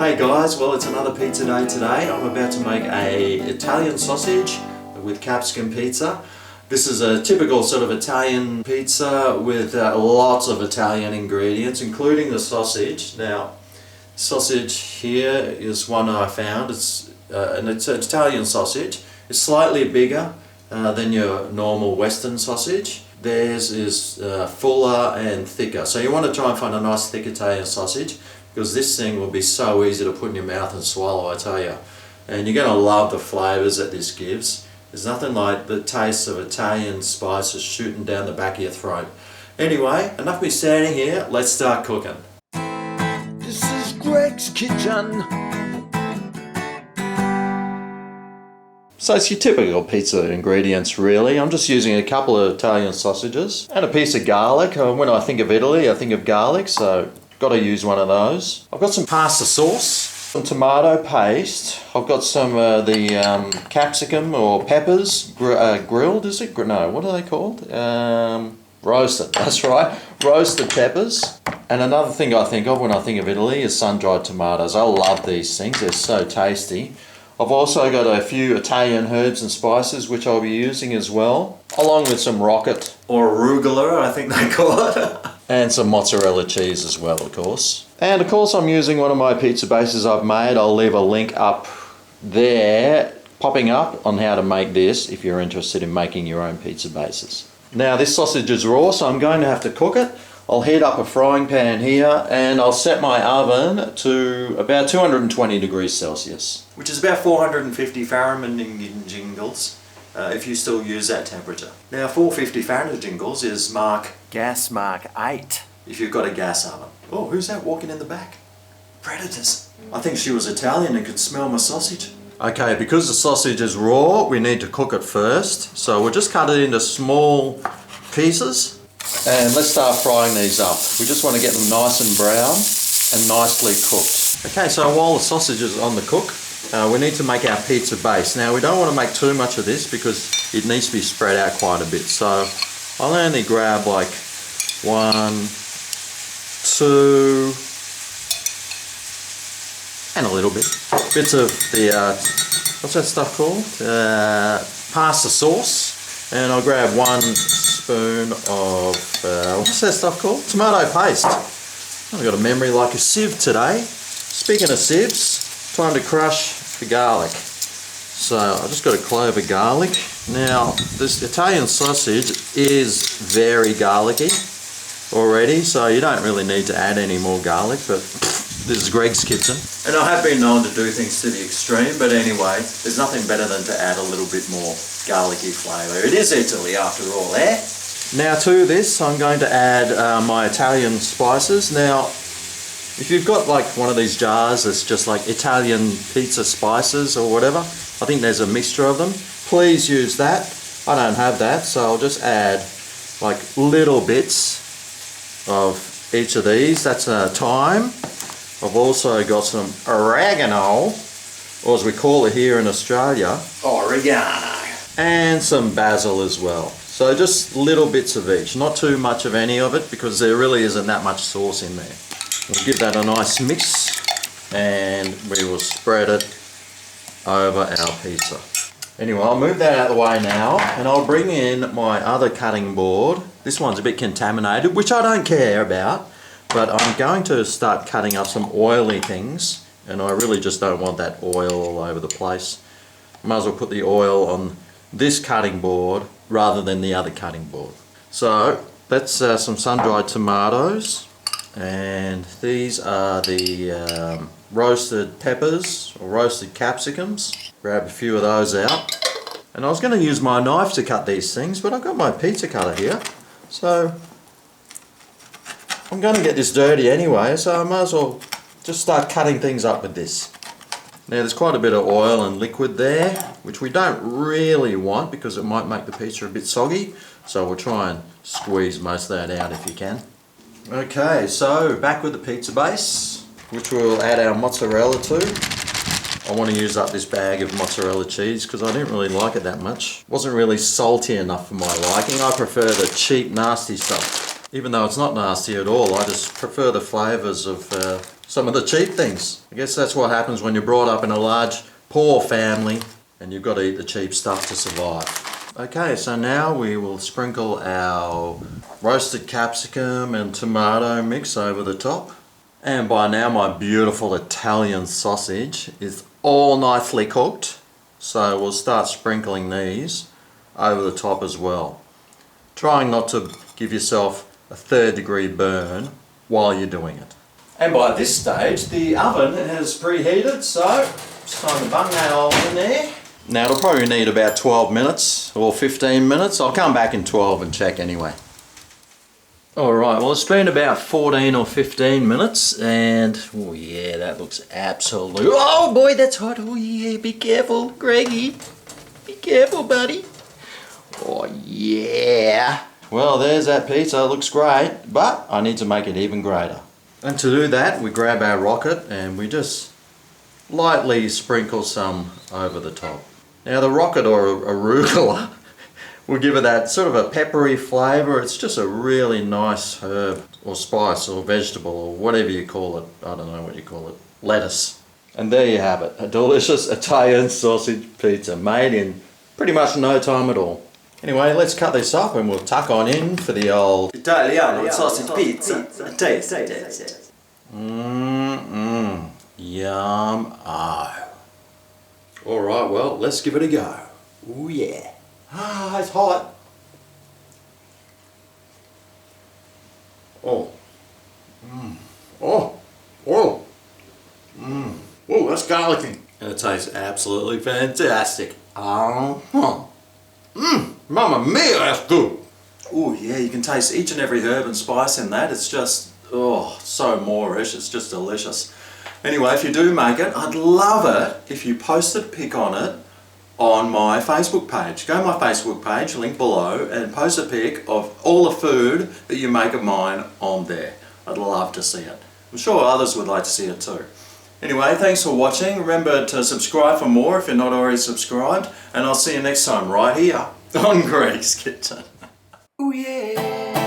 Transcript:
Hey guys, well it's another pizza day today. I'm about to make a Italian sausage with capsicum pizza. This is a typical sort of Italian pizza with lots of Italian ingredients, including the sausage. Now, sausage here is one I found. It's an Italian sausage. It's slightly bigger than your normal Western sausage. Theirs is fuller and thicker. So you want to try and find a nice thick Italian sausage, because this thing will be so easy to put in your mouth and swallow, I tell you. And you're going to love the flavours that this gives. There's nothing like the taste of Italian spices shooting down the back of your throat. Anyway, enough of me standing here, let's start cooking. This is Greg's Kitchen. So it's your typical pizza ingredients really. I'm just using a couple of Italian sausages and a piece of garlic. When I think of Italy, I think of garlic, so got to use one of those. I've got some pasta sauce, some tomato paste. I've got some of the capsicum or peppers, grilled, is it? No, what are they called? Roasted, that's right. Roasted peppers. And another thing I think of when I think of Italy is sun-dried tomatoes. I love these things, they're so tasty. I've also got a few Italian herbs and spices which I'll be using as well, along with some rocket or arugula, I think they call it. And some mozzarella cheese as well, of course. And of course I'm using one of my pizza bases I've made. I'll leave a link up there, popping up, on how to make this if you're interested in making your own pizza bases. Now this sausage is raw, so I'm going to have to cook it. I'll heat up a frying pan here and I'll set my oven to about 220 degrees Celsius, which is about 450 Fahrenheit jingles, if you still use that temperature. Now 450 Fahrenheit jingles is gas mark 8 if you've got a gas oven. Oh, who's that walking in the back? Predators. I think she was Italian and could smell my sausage. Okay, because the sausage is raw, we need to cook it first. So we'll just cut it into small pieces. And let's start frying these up. We just want to get them nice and brown and nicely cooked. Okay, so while the sausage is on the cook, we need to make our pizza base. Now we don't want to make too much of this because it needs to be spread out quite a bit. So I'll only grab like 1, 2, and a little bit. Bits of the, what's that stuff called? Pasta sauce. And I'll grab 1 spoon of, what's that stuff called? Tomato paste. I've got a memory like a sieve today. Speaking of sieves, time to crush the garlic. So I just got a clove of garlic. Now this Italian sausage is very garlicky already, so you don't really need to add any more garlic, but this is Greg's Kitchen. And I have been known to do things to the extreme, but anyway, there's nothing better than to add a little bit more garlicky flavour. It is Italy after all, eh? Now to this, I'm going to add my Italian spices. Now, if you've got like one of these jars that's just like Italian pizza spices or whatever, I think there's a mixture of them. Please use that. I don't have that, so I'll just add like little bits of each of these. That's thyme. I've also got some oregano, or as we call it here in Australia, oregano. And some basil as well. So just little bits of each, not too much of any of it because there really isn't that much sauce in there. We'll give that a nice mix and we will spread it over our pizza. Anyway, I'll move that out of the way now and I'll bring in my other cutting board. This one's a bit contaminated, which I don't care about, but I'm going to start cutting up some oily things and I really just don't want that oil all over the place. Might as well put the oil on this cutting board rather than the other cutting board. So that's some sun-dried tomatoes, and these are the roasted peppers or roasted capsicums. Grab a few of those out. And I was going to use my knife to cut these things, but I've got my pizza cutter here, so I'm going to get this dirty anyway, so I might as well just start cutting things up with this. Now there's quite a bit of oil and liquid there, which we don't really want because it might make the pizza a bit soggy, so we'll try and squeeze most of that out if you can. Okay, so back with the pizza base, which we'll add our mozzarella to. I want to use up this bag of mozzarella cheese because I didn't really like it that much. It wasn't really salty enough for my liking. I prefer the cheap, nasty stuff. Even though it's not nasty at all, I just prefer the flavours of some of the cheap things. I guess that's what happens when you're brought up in a large, poor family and you've got to eat the cheap stuff to survive. Okay, so now we will sprinkle our roasted capsicum and tomato mix over the top. And by now my beautiful Italian sausage is all nicely cooked. So we'll start sprinkling these over the top as well. Trying not to give yourself a 3rd degree burn while you're doing it. And by this stage the oven has preheated, so it's time to bung that all in there. Now it'll probably need about 12 minutes or 15 minutes. I'll come back in 12 and check anyway. Alright, well it's been about 14 or 15 minutes and oh yeah, that looks absolutely... Oh boy, that's hot. Oh yeah, be careful, Greggy. Be careful, buddy. Oh yeah. Well, there's that pizza. It looks great, but I need to make it even greater. And to do that, we grab our rocket and we just lightly sprinkle some over the top. Now the rocket or arugula will give it that sort of a peppery flavour. It's just a really nice herb or spice or vegetable or whatever you call it. I don't know what you call it. Lettuce. And there you have it. A delicious Italian sausage pizza made in pretty much no time at all. Anyway, let's cut this up and we'll tuck on in for the old Italiano sausage pizza. Taste it. Yum. Oh. Alright, well, let's give it a go. Oh yeah. Ah, it's hot. Oh. Oh. Oh. Oh, that's garlicky. And it tastes absolutely fantastic. Mamma mia, that's good. Oh yeah, you can taste each and every herb and spice in that. It's just, oh, so Moorish. It's just delicious. Anyway, if you do make it, I'd love it if you posted a pic on it on my Facebook page. Go to my Facebook page, link below, and post a pic of all the food that you make of mine on there. I'd love to see it. I'm sure others would like to see it too. Anyway, thanks for watching. Remember to subscribe for more if you're not already subscribed, and I'll see you next time right here on Greg's Kitchen. Oh yeah!